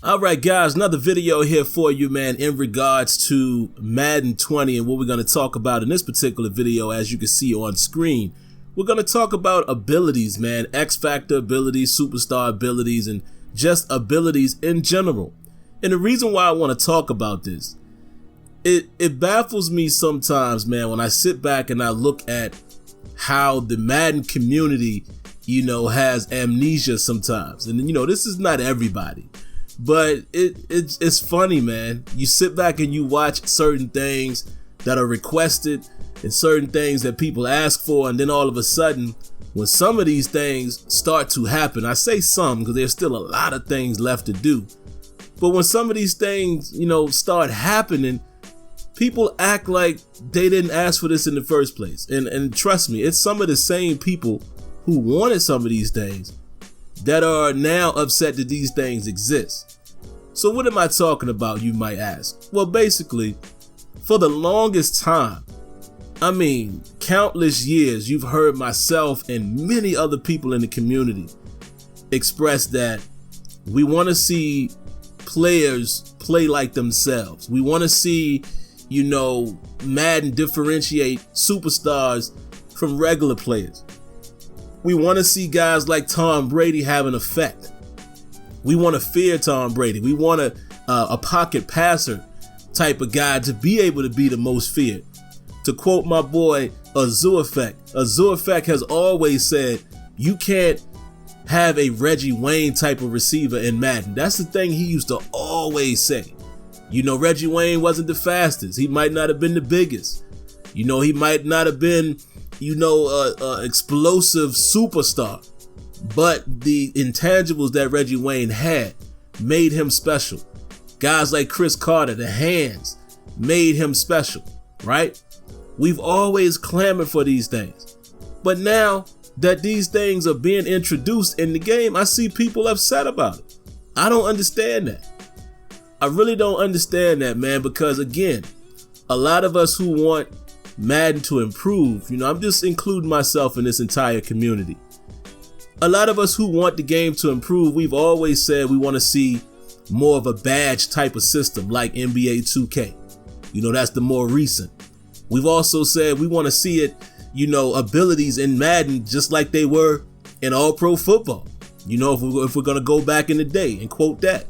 Alright guys, another video here for you, man, in regards to Madden 20 and what we're going to talk about in this particular video. As you can see on screen, we're going to talk about abilities, man, X-Factor abilities, superstar abilities, and just abilities in general. And the reason why I want to talk about this, it baffles me sometimes, man, when I sit back and I look at how the Madden community, has amnesia sometimes. And, this is not everybody. But it's funny, man. You sit back and you watch certain things that are requested and certain things that people ask for, and then all of a sudden, when some of these things start to happen, I say some because there's still a lot of things left to do, but when some of these things, start happening, people act like they didn't ask for this in the first place. And trust me, it's some of the same people who wanted some of these things that are now upset that these things exist. So what am I talking about, you might ask? Well, basically, for the longest time, countless years, you've heard myself and many other people in the community express that we want to see players play like themselves. We want to see, Madden differentiate superstars from regular players. We want to see guys like Tom Brady have an effect. We want to fear Tom Brady. We want a pocket passer type of guy to be able to be the most feared. To quote my boy, Azure Effect has always said, you can't have a Reggie Wayne type of receiver in Madden. That's the thing he used to always say. Reggie Wayne wasn't the fastest. He might not have been the biggest. He might not have been explosive superstar, but the intangibles that Reggie Wayne had made him special. Guys like Chris Carter, the hands, made him special, right? We've always clamored for these things, but now that these things are being introduced in the game, I see people upset about it. I don't understand that. I really don't understand that, man, because again, a lot of us who want Madden to improve, I'm just including myself in this entire community. A lot of us who want the game to improve, we've always said we want to see more of a badge type of system like NBA 2K. That's the more recent. We've also said we want to see it, abilities in Madden just like they were in All Pro Football. If we're going to go back in the day and quote that.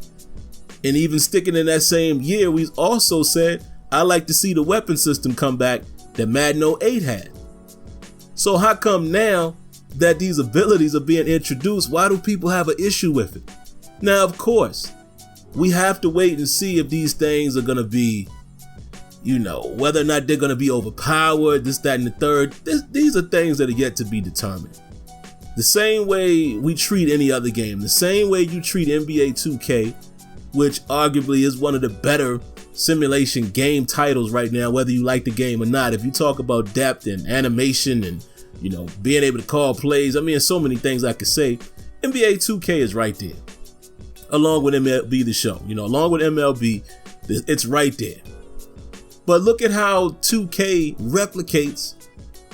And even sticking in that same year, we also said I like to see the weapon system come back that Madden 08 had. So how come now that these abilities are being introduced, why do people have an issue with it? Now, of course, we have to wait and see if these things are going to be, whether or not they're going to be overpowered, this, that, and the third. These are things that are yet to be determined. The same way we treat any other game, the same way you treat NBA 2K, which arguably is one of the better simulation game titles right now, whether you like the game or not. If you talk about depth and animation and being able to call plays, there's so many things I could say. NBA 2K is right there, along with MLB The Show. Along with MLB, it's right there. But look at how 2K replicates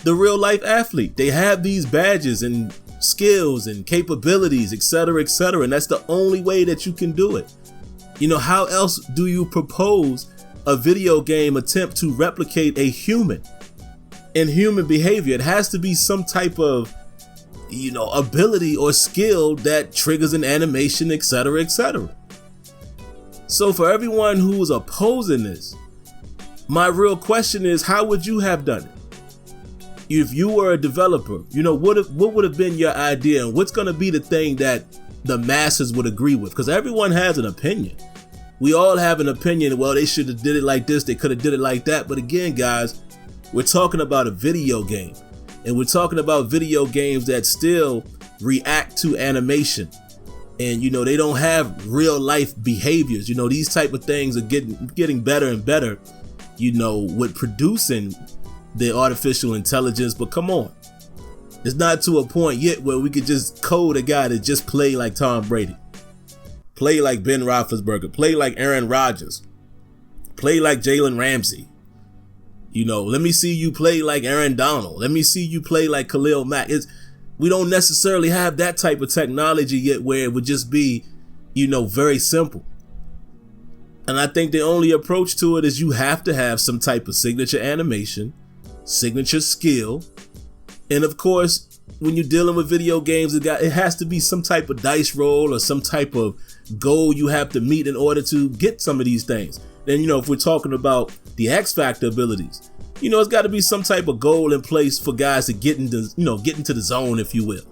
the real life athlete. They have these badges and skills and capabilities, etc., and that's the only way that you can do it. How else do you propose a video game attempt to replicate a human and human behavior? It has to be some type of, ability or skill that triggers an animation, etc., So for everyone who's opposing this, my real question is, how would you have done it? If you were a developer, what would have been your idea, and what's going to be the thing that the masses would agree with? Because everyone has an opinion. We all have an opinion. Well, they should have did it like this. They could have did it like that. But again, guys, we're talking about a video game, and we're talking about video games that still react to animation, and they don't have real life behaviors. These type of things are getting better and better, with producing the artificial intelligence. But come on, it's not to a point yet where we could just code a guy to just play like Tom Brady, play like Ben Roethlisberger, play like Aaron Rodgers, play like Jalen Ramsey. Let me see you play like Aaron Donald. Let me see you play like Khalil Mack. We don't necessarily have that type of technology yet where it would just be, very simple. And I think the only approach to it is you have to have some type of signature animation, signature skill. And of course, when you're dealing with video games, it has to be some type of dice roll or some type of goal you have to meet in order to get some of these things. Then, if we're talking about the X Factor abilities, it's got to be some type of goal in place for guys to get into the zone, if you will.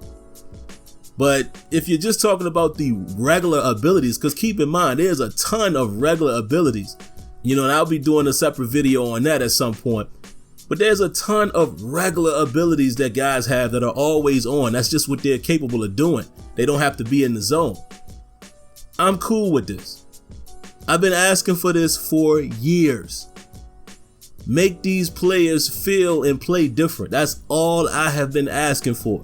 But if you're just talking about the regular abilities, because keep in mind, there's a ton of regular abilities, and I'll be doing a separate video on that at some point. But there's a ton of regular abilities that guys have that are always on. That's just what they're capable of doing. They don't have to be in the zone. I'm cool with this. I've been asking for this for years. Make these players feel and play different. That's all I have been asking for.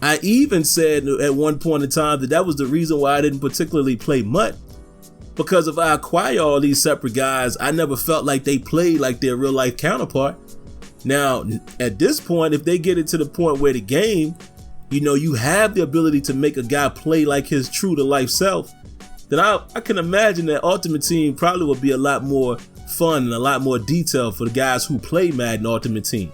I even said at one point in time that was the reason why I didn't particularly play MUT. Because if I acquire all these separate guys, I never felt like they played like their real life counterpart. Now, at this point, if they get it to the point where the game, you have the ability to make a guy play like his true to life self, then I can imagine that Ultimate Team probably would be a lot more fun and a lot more detailed for the guys who play Madden Ultimate Team.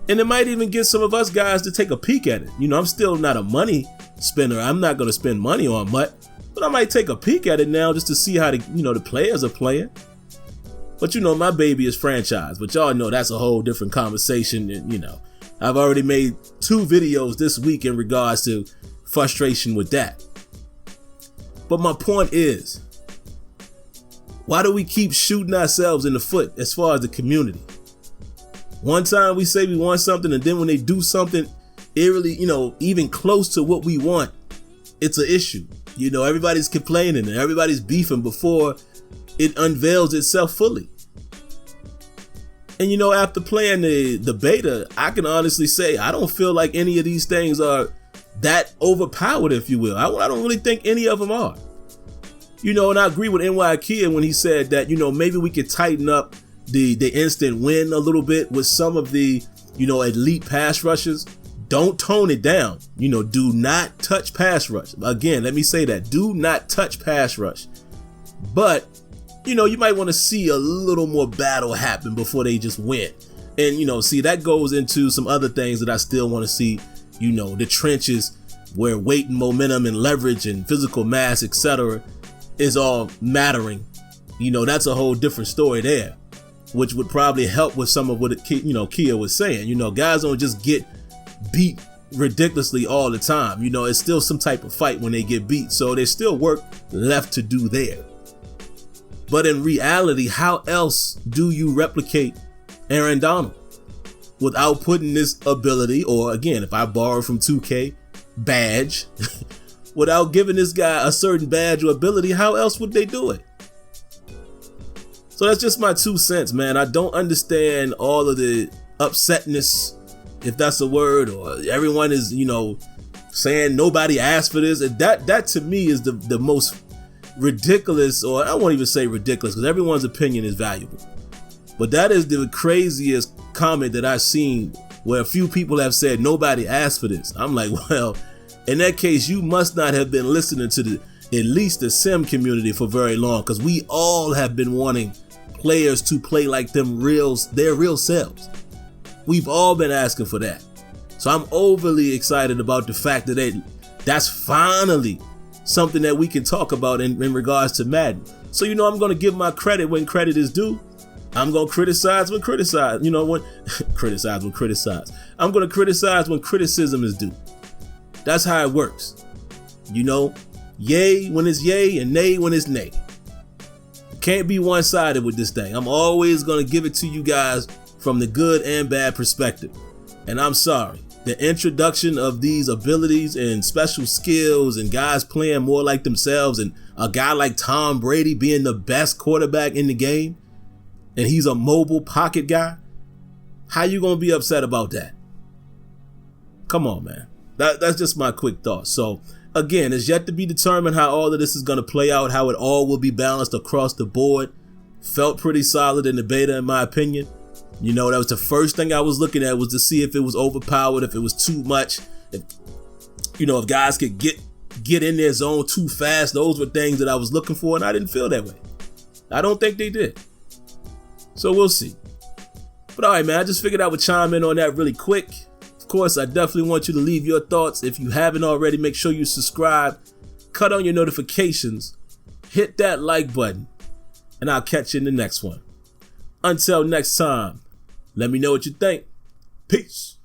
And it might even get some of us guys to take a peek at it. I'm still not a money spender. I'm not going to spend money on MUT, but I might take a peek at it now just to see how the players are playing. But my baby is franchise, but y'all know that's a whole different conversation. And I've already made 2 videos this week in regards to frustration with that. But my point is, why do we keep shooting ourselves in the foot as far as the community? One time we say we want something, and then when they do something eerily, even close to what we want, it's an issue. Everybody's complaining and everybody's beefing before it unveils itself fully. And after playing the beta, I can honestly say I don't feel like any of these things are that overpowered, if you will. I don't really think any of them are. And I agree with NY Kia when he said that, maybe we could tighten up the instant win a little bit with some of the, elite pass rushes. Don't tone it down. Do not touch pass rush. Again, let me say that. Do not touch pass rush. But, you might want to see a little more battle happen before they just win. And, see, that goes into some other things that I still want to see. The trenches where weight and momentum and leverage and physical mass, etc. is all mattering. That's a whole different story there, which would probably help with some of what Kia was saying. Guys don't just get beat ridiculously all the time. It's still some type of fight when they get beat, so there's still work left to do there. But in reality, how else do you replicate Aaron Donald without putting this ability, or again, if I borrow from 2K, badge, without giving this guy a certain badge or ability? How else would they do it? So that's just my 2 cents, man. I don't understand all of the upsetness, if that's a word, or everyone is, saying nobody asked for this. That to me is the most ridiculous, or I won't even say ridiculous, because everyone's opinion is valuable. But that is the craziest comment that I've seen, where a few people have said nobody asked for this. I'm like, well, in that case, you must not have been listening to at least the sim community for very long, because we all have been wanting players to play like their real selves. We've all been asking for that. So I'm overly excited about the fact that that's finally something that we can talk about in regards to Madden. So I'm going to give my credit when credit is due. I'm going to criticize when criticize. Criticize when criticize. I'm going to criticize when criticism is due. That's how it works. Yay when it's yay and nay when it's nay. Can't be one-sided with this thing. I'm always going to give it to you guys from the good and bad perspective. And I'm sorry, the introduction of these abilities and special skills and guys playing more like themselves, and a guy like Tom Brady being the best quarterback in the game, and he's a mobile pocket guy, how you gonna be upset about that? Come on, man. That's just my quick thought. So again, it's yet to be determined how all of this is going to play out, how it all will be balanced across the board. Felt pretty solid in the beta, in my opinion. That was the first thing I was looking at, was to see if it was overpowered, if it was too much, if guys could get in their zone too fast. Those were things that I was looking for, and I didn't feel that way. I don't think they did. So we'll see. But all right, man, I just figured I would chime in on that really quick. Of course, I definitely want you to leave your thoughts. If you haven't already, make sure you subscribe, cut on your notifications, hit that like button, and I'll catch you in the next one. Until next time, let me know what you think. Peace.